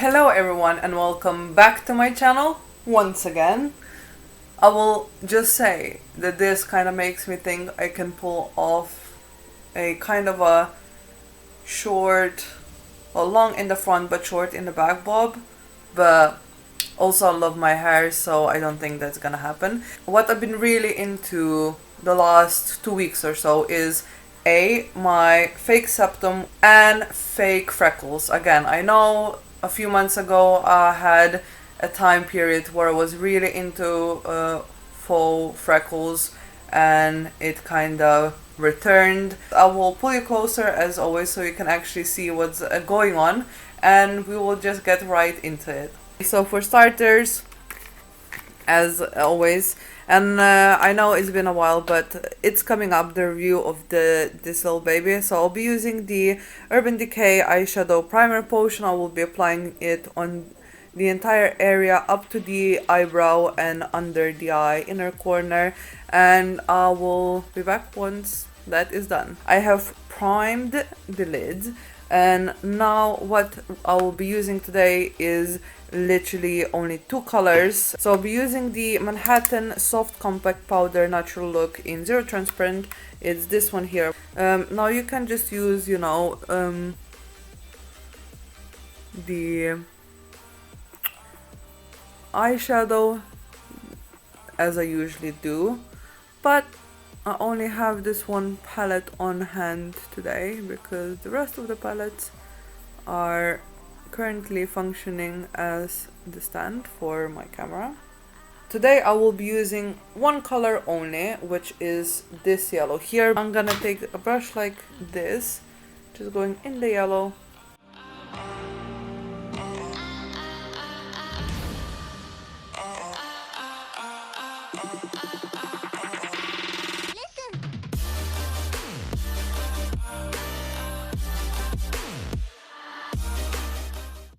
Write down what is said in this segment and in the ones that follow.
Hello everyone and welcome back to my channel once again. I will just say that this kind of makes me think I can pull off a kind of a short, well, long in the front but short in the back bob, but also I love my hair, so I don't think that's gonna happen. What I've been really into the last 2 weeks or so is my fake septum and fake freckles. Again, I know a few months ago I had a time period where I was really into faux freckles and it kind of returned. I will pull you closer as always so you can actually see what's going on, and we will just get right into it. So for starters, as always, and I know it's been a while, but it's coming up, the review of this little baby. So I'll be using the Urban Decay eyeshadow primer potion. I will be applying it on the entire area up to the eyebrow and under the eye inner corner, and I will be back once that is done. I have primed the lids, and now what I will be using today is literally only two colors. So I'll be using the Manhattan Soft Compact Powder Natural Look in Zero Transparent. It's this one here. Now you can just use, you know, the eyeshadow as I usually do, but I only have this one palette on hand today because the rest of the palettes are currently functioning as the stand for my camera. Today I will be using one color only, which is this yellow here. I'm gonna take a brush like this, just going in the yellow.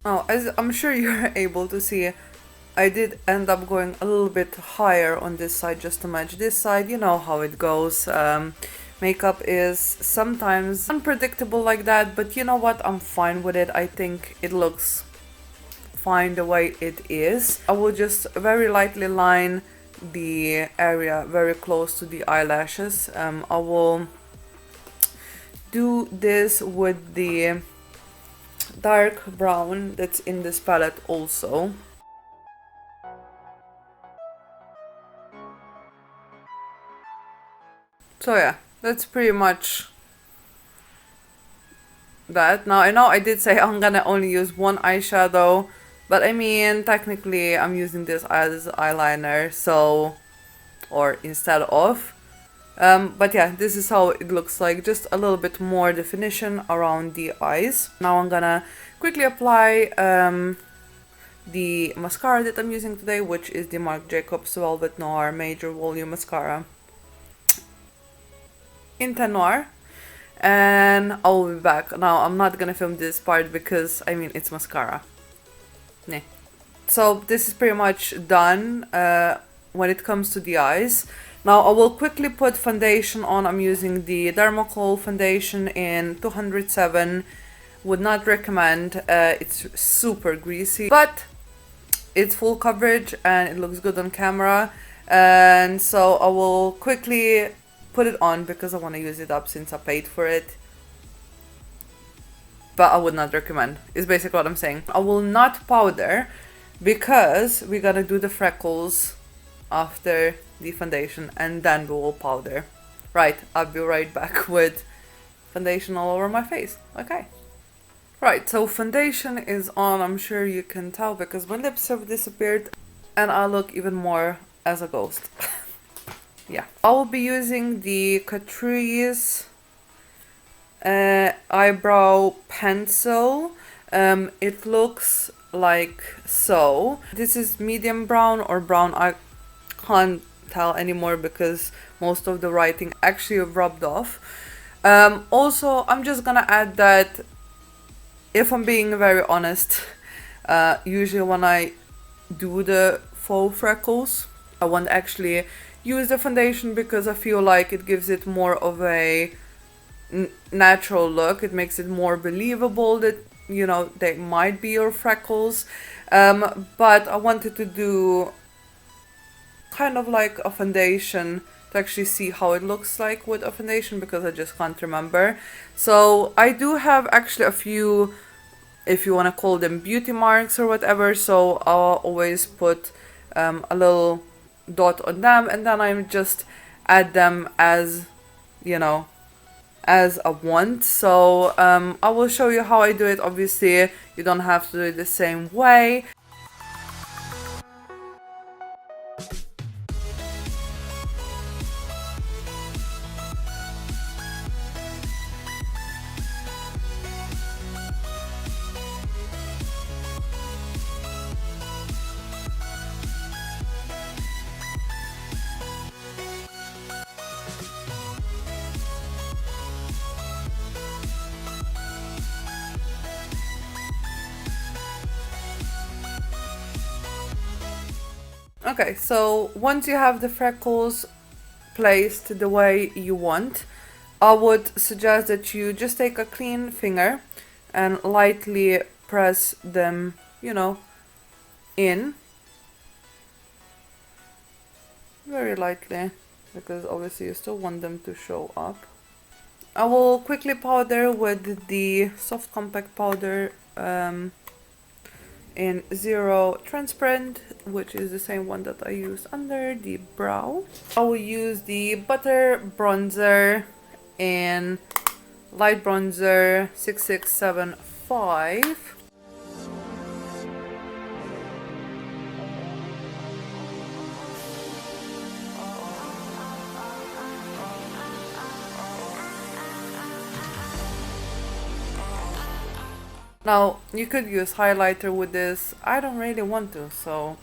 Now, as I'm sure you're able to see, I did end up going a little bit higher on this side just to match this side. You know how it goes. Makeup is sometimes unpredictable like that, but you know what? I'm fine with it. I think it looks fine the way it is. I will just very lightly line the area very close to the eyelashes. I will do this with the dark brown that's in this palette also. So yeah, that's pretty much that. Now I know I did say I'm gonna only use one eyeshadow, but I mean technically I'm using this as eyeliner, so, or instead of. But yeah, this is how it looks like, just a little bit more definition around the eyes. Now I'm gonna quickly apply the mascara that I'm using today, which is the Marc Jacobs Velvet Noir Major Volume Mascara in Tan Noir, and I will be back. Now I'm not gonna film this part because I mean it's mascara. Nah. So this is pretty much done when it comes to the eyes. Now I will quickly put foundation on. I'm using the Dermacol foundation in 207. Would not recommend. It's super greasy, but it's full coverage and it looks good on camera. And so I will quickly put it on because I want to use it up since I paid for it. But I would not recommend, is basically what I'm saying. I will not powder because we're gonna do the freckles after the foundation and then we will powder. Right, I'll be right back with foundation all over my face. Okay. Right, so foundation is on. I'm sure you can tell because my lips have disappeared and I look even more as a ghost. Yeah. I will be using the Catrice eyebrow pencil. It looks like so. This is medium brown or brown. I can't tell anymore because most of the writing actually rubbed off. Also, I'm just gonna add that if I'm being very honest, usually when I do the faux freckles, I won't actually use the foundation because I feel like it gives it more of a natural look. It makes it more believable that you know, they might be your freckles. But I wanted to do kind of like a foundation to actually see how it looks like with a foundation, because I just can't remember. So I do have actually a few, if you want to call them beauty marks or whatever, so I'll always put a little dot on them, and then I just add them as, you know, as I want. So I will show you how I do it. Obviously you don't have to do it the same way. Okay, so once you have the freckles placed the way you want, I would suggest that you just take a clean finger and lightly press them, you know, in. Very lightly, because obviously you still want them to show up. I will quickly powder with the soft compact powder in 0 transparent, which is the same one that I use under the brow. I will use the butter bronzer in light bronzer 6675. Now, you could use highlighter with this. I don't really want to, so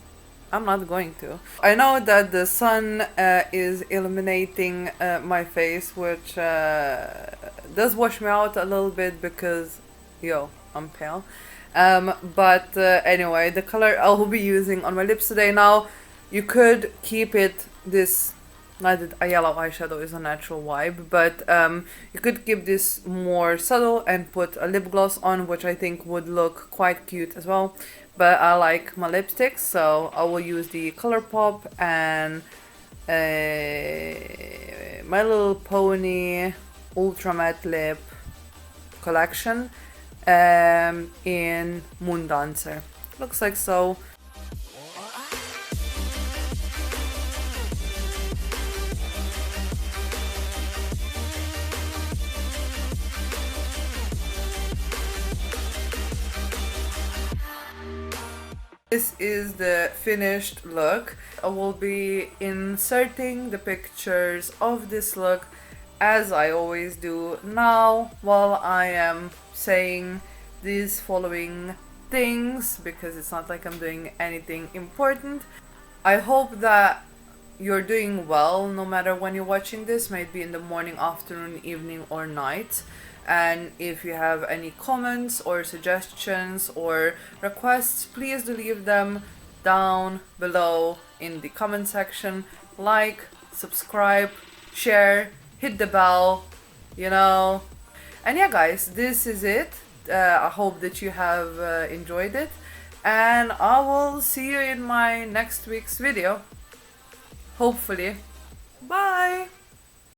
I'm not going to. I know that the sun is illuminating my face, which does wash me out a little bit because, yo, I'm pale. But anyway, the color I will be using on my lips today. Now, you could keep it this, not that a yellow eyeshadow is a natural vibe, but you could keep this more subtle and put a lip gloss on, which I think would look quite cute as well. But I like my lipsticks, so I will use the ColourPop and My Little Pony Ultra Matte Lip collection in Moon Dancer. Looks like so. This is the finished look. I will be inserting the pictures of this look as I always do now while I am saying these following things, because it's not like I'm doing anything important. I hope that you're doing well no matter when you're watching this, maybe in the morning, afternoon, evening or night. And if you have any comments or suggestions or requests, please do leave them down below in the comment section. Like, subscribe, share, hit the bell, you know. And yeah guys, this is it. I hope that you have enjoyed it, and I will see you in my next week's video, hopefully. Bye!